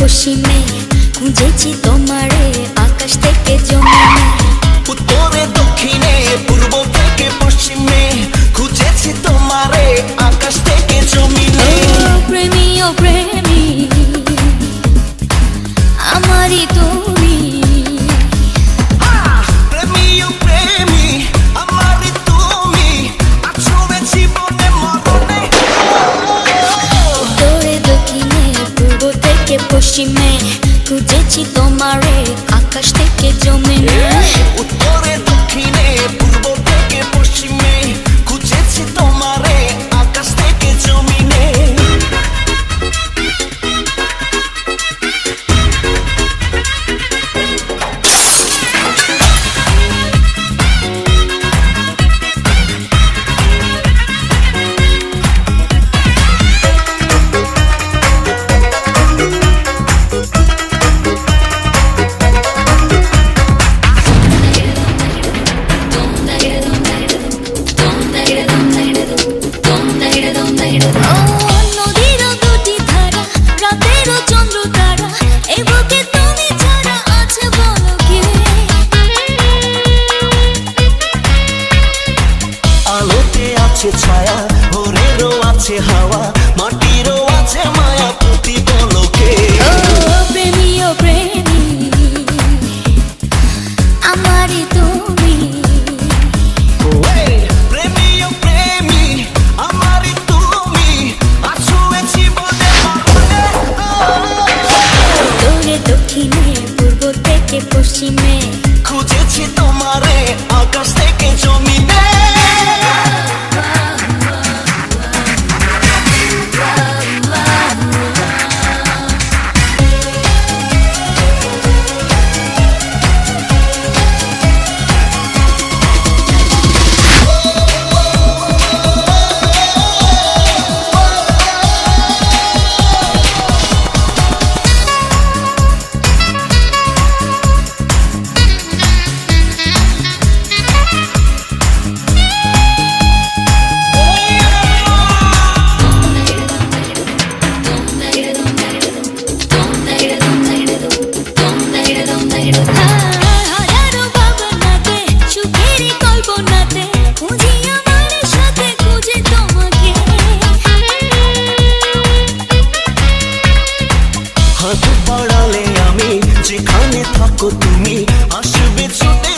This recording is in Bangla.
পশ্চিমে খুঁজেছি তোমারে আকাশ থেকে জমিনে, উত্তরে দক্ষিণে পূর্ব থেকে পশ্চিমে খুঁজেছি তোমারে আকাশ থেকে জমিনে। প্রেমী ও প্রেমী আমারই তুমি, প্রেমী ও প্রেমী আমারই তুমি, আছো জীবনে মরণে। উত্তরে দক্ষিণে পূর্ব থেকে পশ্চিমে খুঁজেছি তোমারে আকাশ থেকে জমিনে। উত্তরে দক্ষিণে পূর্ব থেকে পশ্চিমে খুঁজেছি তোমারে আকাশ থেকে জমিনে। নদীর দুটি ধারা, রাতেরও চন্দ্র তারা, এই বুকে তুমি ছাড়া আছে বলো কে? আলোতে আছে ছায়া, ভোরেরও আছে হাওয়া, মাটিরও আছে মায়া প্রতি পলকে। প্রেমী ও প্রেমী আমারই তুমি, প্রেমী ও প্রেমী আমারই তুমি, আছো জীবনে মরণে। উত্তরে দক্ষিণে পূর্ব থেকে পশ্চিমে খুঁজেছি তোমারে আকাশ থেকে জমিনে। হাজারো ভাবনাতে সুখেরই কল্পনাতে খুঁজি আমার সাথে খুঁজে তোমাকে। হাত বাড়ালে আমি যেখানে থাকো তুমি আসবে ছুটে